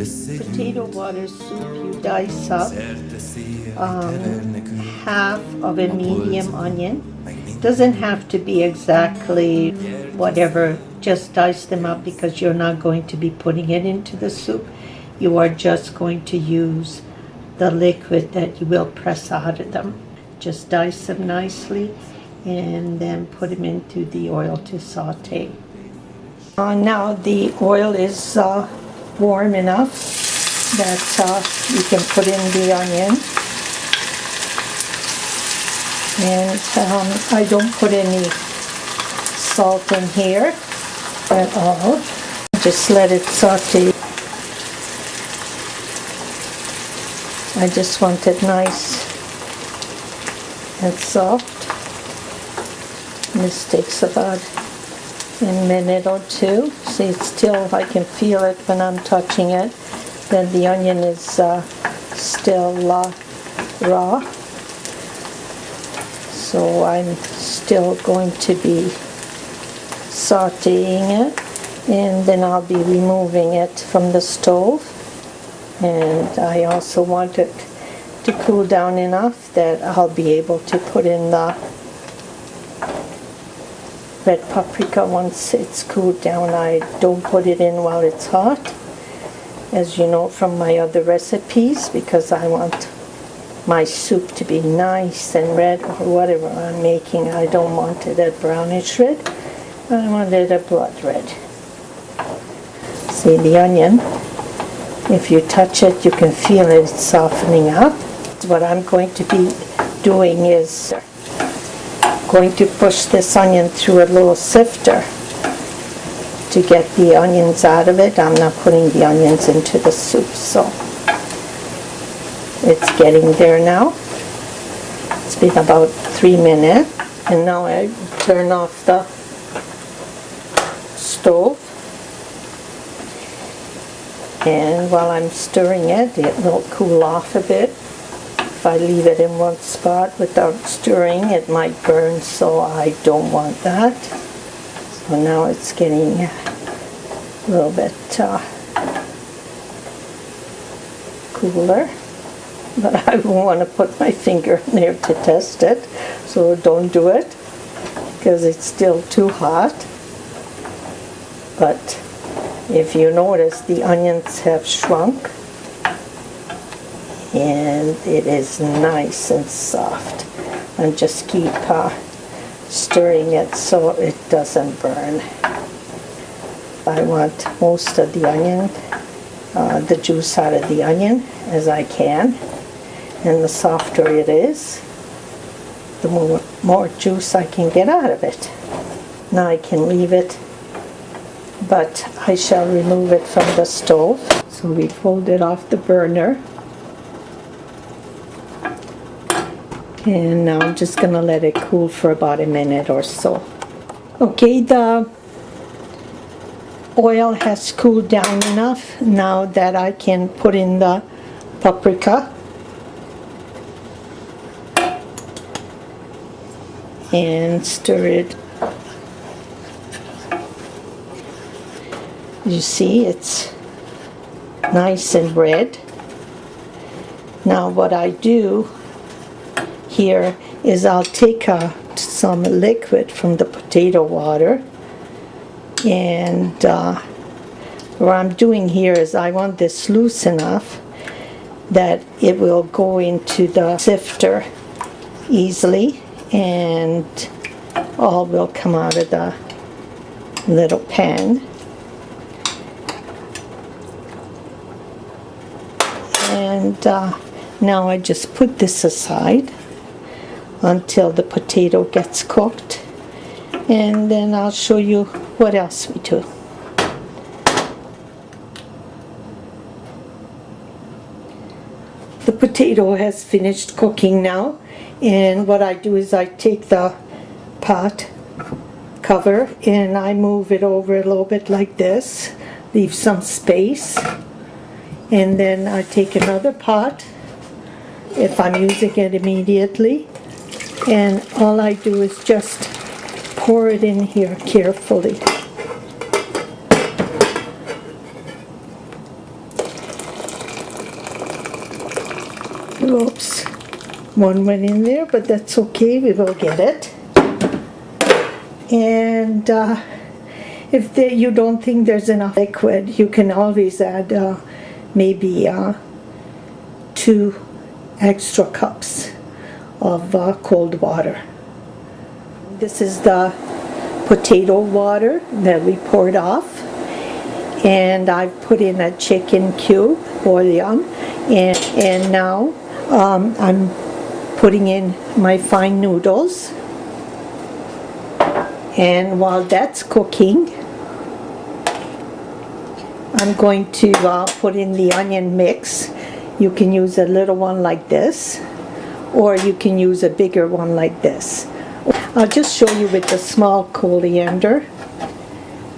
Potato water soup, you dice up half of a medium onion. Doesn't have to be exactly whatever, just dice them up because you're not going to be putting it into the soup. You are just going to use the liquid that you will press out of them. Just dice them nicely and then put them into the oil to saute. Now the oil is warm enough that you can put in the onion. And I don't put any salt in here at all. Just let it saute. I just want it nice and soft. This takes about a minute or two. See, it's still, I can feel it when I'm touching it. Then the onion is still raw. So I'm still going to be sauteing it, and then I'll be removing it from the stove. And I also want it to cool down enough that I'll be able to put in the red paprika once it's cooled down. I don't put it in while it's hot, as you know from my other recipes, because I want my soup to be nice and red, or whatever I'm making. I don't want it a brownish red. I want it a blood red. See the onion? If you touch it, you can feel it softening up. What I'm going to be doing is going to push this onion through a little sifter to get the onions out of it. I'm not putting the onions into the soup, so it's getting there now. It's been about 3 minutes, and now I turn off the stove. And while I'm stirring it, it will cool off a bit. If I leave it in one spot without stirring, it might burn, so I don't want that. So now it's getting a little bit cooler. But I won't want to put my finger in there to test it, so don't do it, because it's still too hot. But if you notice, the onions have shrunk, and it is nice and soft. And just keep stirring it so it doesn't burn. I want most of the onion, the juice out of the onion as I can. And the softer it is, the more juice I can get out of it. Now I can leave it, but I shall remove it from the stove. So we fold it off the burner. And now I'm just going to let it cool for about a minute or so. Okay, the oil has cooled down enough now that I can put in the paprika. And stir it. You see, it's nice and red. Now what I do here is I'll take some liquid from the potato water, and what I'm doing here is I want this loose enough that it will go into the sifter easily, and all will come out of the little pan. And now I just put this aside until the potato gets cooked, and then I'll show you what else we do. The potato has finished cooking now. And what I do is I take the pot cover and I move it over a little bit like this, leave some space, and then I take another pot if I'm using it immediately, and all I do is just pour it in here carefully. One went in there, but that's okay, we will get it. And if you don't think there's enough liquid, you can always add maybe 2 extra cups of cold water. This is the potato water that we poured off, and I've put in a chicken cube bouillon, and now I'm putting in my fine noodles, and while that's cooking I'm going to put in the onion mix. You can use a little one like this, or you can use a bigger one like this. I'll just show you with the small coriander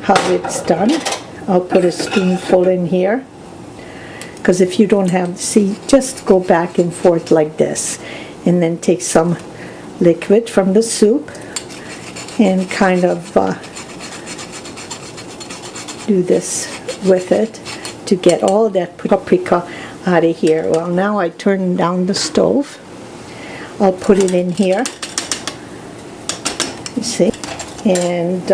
how it's done. I'll put a spoonful in here, because if you don't have, see, just go back and forth like this, and then take some liquid from the soup and kind of do this with it to get all that paprika out of here. Well, now I turn down the stove. I'll put it in here, you see, and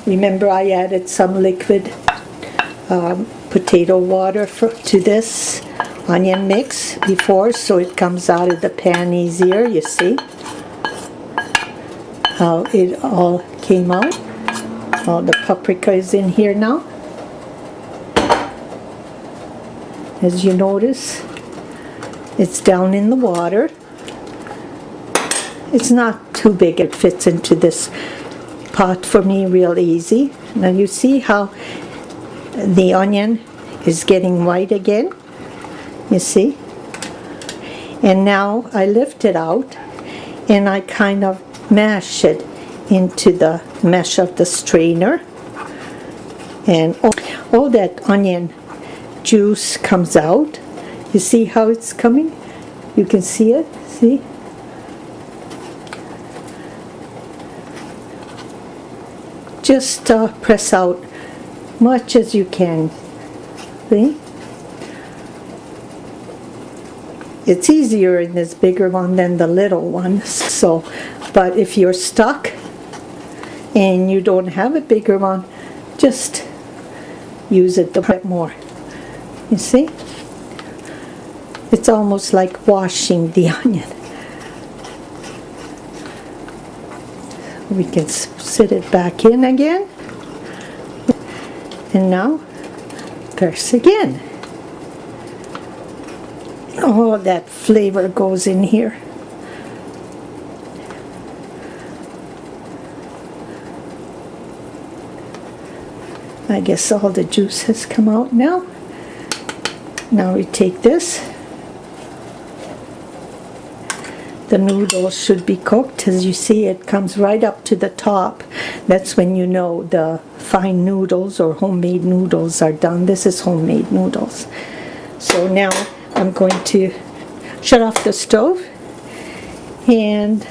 remember I added some liquid potato water to this onion mix before, so it comes out of the pan easier. You see how it all came out. All the paprika is in here now. As you notice, it's down in the water. It's not too big, it fits into this pot for me real easy. Now you see how the onion is getting white again, you see? And now I lift it out and I kind of mash it into the mesh of the strainer, and all that onion juice comes out. You see how it's coming? You can see it, see? Just press out much as you can, see? It's easier in this bigger one than the little one, so, but if you're stuck and you don't have a bigger one, just use it a bit more. You see? It's almost like washing the onion. We can sit it back in again. And now, press again. Oh, that flavor goes in here. I guess all the juice has come out now. Now we take this. The noodles should be cooked. As you see, it comes right up to the top. That's when you know the fine noodles or homemade noodles are done. This is homemade noodles. So now I'm going to shut off the stove and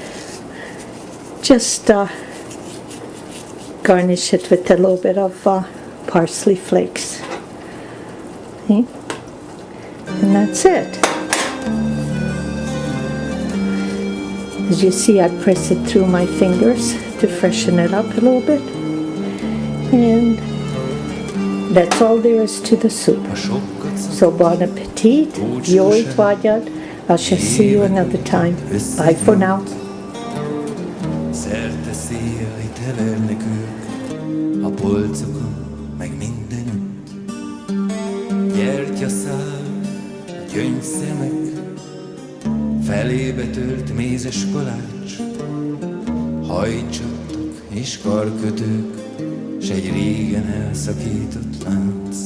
just garnish it with a little bit of parsley flakes. Okay? And that's it. As you see, I press it through my fingers to freshen it up a little bit. And that's all there is to the soup. So bon appetit, jó étvágyat. I shall see you another time. Bye for now. Szerte széjjel hevernek ők, a polcokon, meg mindenütt. Gyertyaszál, gyöngyszemek, felébe tört mézes kalács, hajcsattok és karkötők, s egy régen elszakított lánc.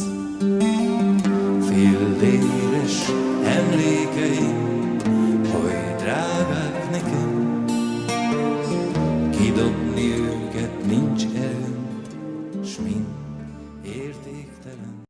Féldéres emlékeim, hogy drágák nekem, kidobni őket nincs erőm, s mind értéktelen.